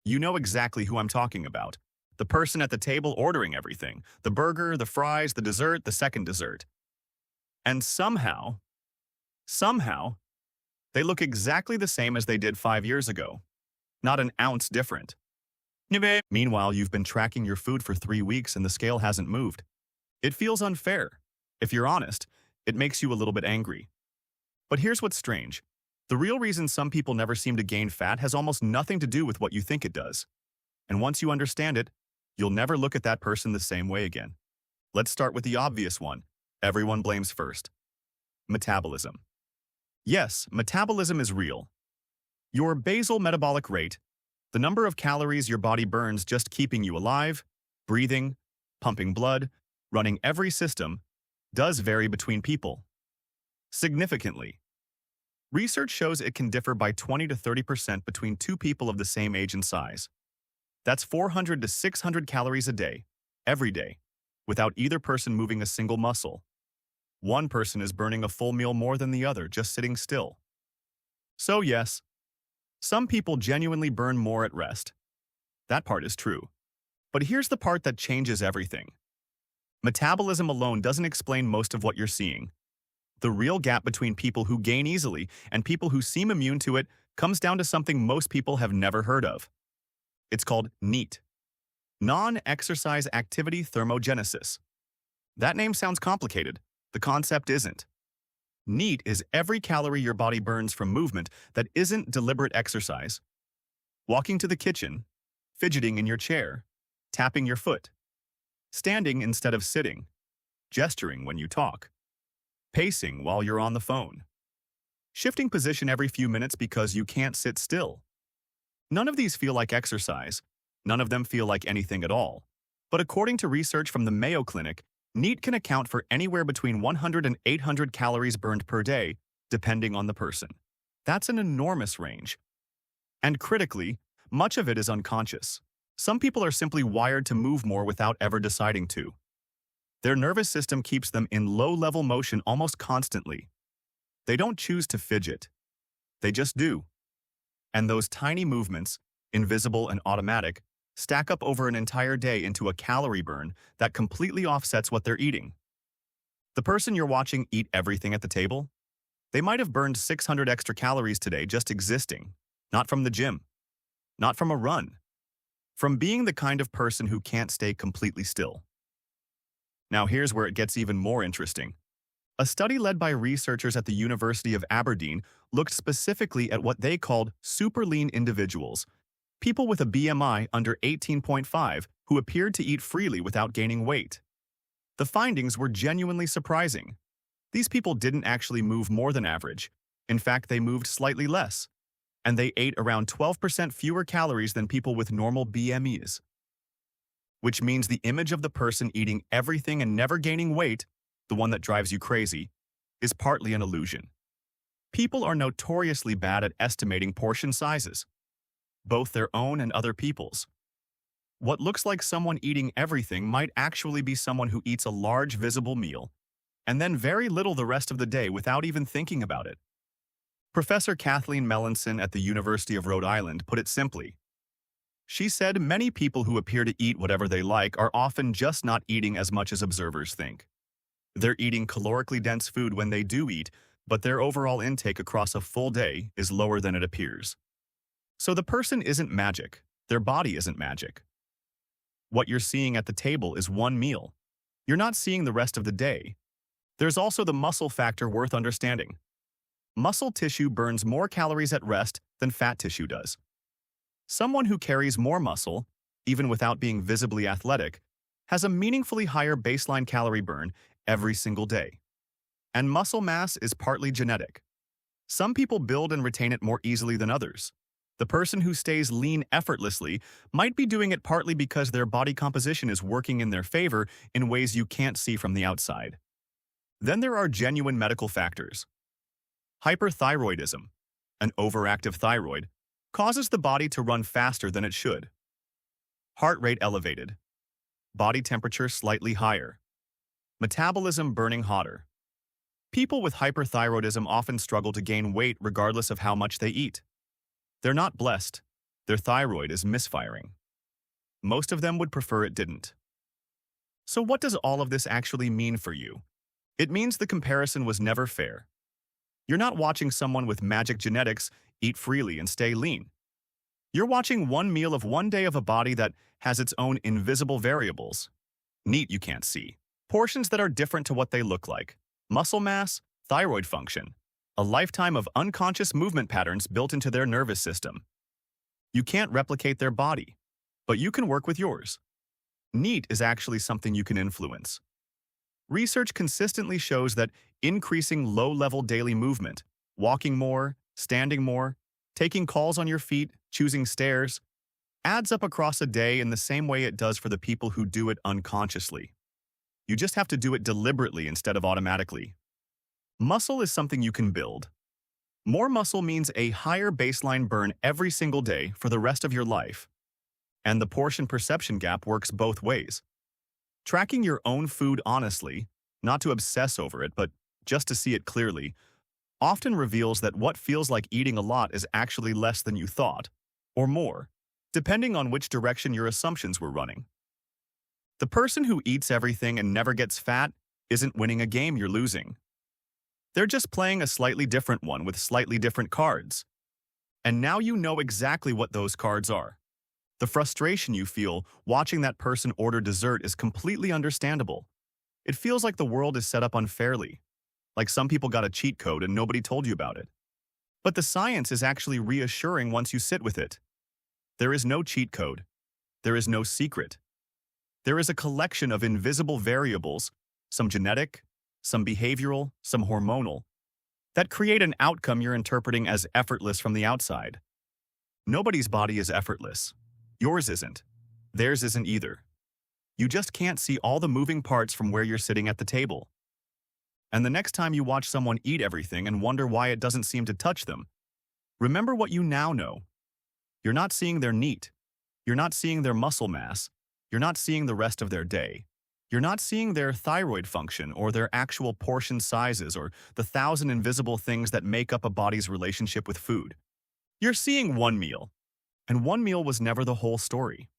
You know exactly who I'm talking about. The person at the table ordering everything. The burger, the fries, the dessert, the second dessert. And somehow, they look exactly the same as they did 5 years ago. Not an ounce different. Meanwhile, you've been tracking your food for 3 weeks and the scale hasn't moved. It feels unfair. If you're honest, it makes you a little bit angry. But here's what's strange. The real reason some people never seem to gain fat has almost nothing to do with what you think it does. And once you understand it, you'll never look at that person the same way again. Let's start with the obvious one. Everyone blames first. Metabolism. Yes, metabolism is real. Your basal metabolic rate, the number of calories your body burns just keeping you alive, breathing, pumping blood, running every system, does vary between people. Significantly. Research shows it can differ by 20 to 30% between two people of the same age and size. That's 400 to 600 calories a day, every day, without either person moving a single muscle. One person is burning a full meal more than the other just sitting still. So yes, some people genuinely burn more at rest. That part is true. But here's the part that changes everything. Metabolism alone doesn't explain most of what you're seeing. The real gap between people who gain easily and people who seem immune to it comes down to something most people have never heard of. It's called NEAT. Non-exercise activity thermogenesis. That name sounds complicated. The concept isn't. NEAT is every calorie your body burns from movement that isn't deliberate exercise. Walking to the kitchen, fidgeting in your chair, tapping your foot, standing instead of sitting, gesturing when you talk, pacing while you're on the phone, shifting position every few minutes because you can't sit still. None of these feel like exercise. None of them feel like anything at all. But according to research from the Mayo Clinic, NEAT can account for anywhere between 100 and 800 calories burned per day, depending on the person. That's an enormous range. And critically, much of it is unconscious. Some people are simply wired to move more without ever deciding to. Their nervous system keeps them in low-level motion almost constantly. They don't choose to fidget. They just do. And those tiny movements, invisible and automatic, stack up over an entire day into a calorie burn that completely offsets what they're eating. The person you're watching eat everything at the table? They might have burned 600 extra calories today just existing, not from the gym, not from a run, from being the kind of person who can't stay completely still. Now here's where it gets even more interesting. A study led by researchers at the University of Aberdeen looked specifically at what they called super lean individuals, people with a BMI under 18.5 who appeared to eat freely without gaining weight. The findings were genuinely surprising. These people didn't actually move more than average. In fact, they moved slightly less, and they ate around 12% fewer calories than people with normal BMIs. Which means the image of the person eating everything and never gaining weight, the one that drives you crazy, is partly an illusion. People are notoriously bad at estimating portion sizes, both their own and other people's. What looks like someone eating everything might actually be someone who eats a large visible meal, and then very little the rest of the day without even thinking about it. Professor Kathleen Melanson at the University of Rhode Island put it simply. She said many people who appear to eat whatever they like are often just not eating as much as observers think. They're eating calorically dense food when they do eat, but their overall intake across a full day is lower than it appears. So the person isn't magic. Their body isn't magic. What you're seeing at the table is one meal. You're not seeing the rest of the day. There's also the muscle factor worth understanding. Muscle tissue burns more calories at rest than fat tissue does. Someone who carries more muscle, even without being visibly athletic, has a meaningfully higher baseline calorie burn every single day. And muscle mass is partly genetic. Some people build and retain it more easily than others. The person who stays lean effortlessly might be doing it partly because their body composition is working in their favor in ways you can't see from the outside. Then there are genuine medical factors. Hyperthyroidism, an overactive thyroid, causes the body to run faster than it should. Heart rate elevated. Body temperature slightly higher. Metabolism burning hotter. People with hyperthyroidism often struggle to gain weight regardless of how much they eat. They're not blessed. Their thyroid is misfiring. Most of them would prefer it didn't. So what does all of this actually mean for you? It means the comparison was never fair. You're not watching someone with magic genetics eat freely and stay lean. You're watching one meal of one day of a body that has its own invisible variables. Neat you can't see. Portions that are different to what they look like. Muscle mass, thyroid function. A lifetime of unconscious movement patterns built into their nervous system. You can't replicate their body, but you can work with yours. Neat is actually something you can influence. Research consistently shows that increasing low-level daily movement, walking more, standing more, taking calls on your feet, choosing stairs, adds up across a day in the same way it does for the people who do it unconsciously. You just have to do it deliberately instead of automatically. Muscle is something you can build. More muscle means a higher baseline burn every single day for the rest of your life. And the portion perception gap works both ways. Tracking your own food honestly, not to obsess over it, but just to see it clearly, often reveals that what feels like eating a lot is actually less than you thought, or more, depending on which direction your assumptions were running. The person who eats everything and never gets fat isn't winning a game you're losing. They're just playing a slightly different one with slightly different cards. And now you know exactly what those cards are. The frustration you feel watching that person order dessert is completely understandable. It feels like the world is set up unfairly, like some people got a cheat code and nobody told you about it. But the science is actually reassuring once you sit with it. There is no cheat code. There is no secret. There is a collection of invisible variables, some genetic, some behavioral, some hormonal, that create an outcome you're interpreting as effortless from the outside. Nobody's body is effortless. Yours isn't. Theirs isn't either. You just can't see all the moving parts from where you're sitting at the table. And the next time you watch someone eat everything and wonder why it doesn't seem to touch them, remember what you now know. You're not seeing their neat. You're not seeing their muscle mass. You're not seeing the rest of their day. You're not seeing their thyroid function or their actual portion sizes or the 1,000 invisible things that make up a body's relationship with food. You're seeing one meal. And one meal was never the whole story.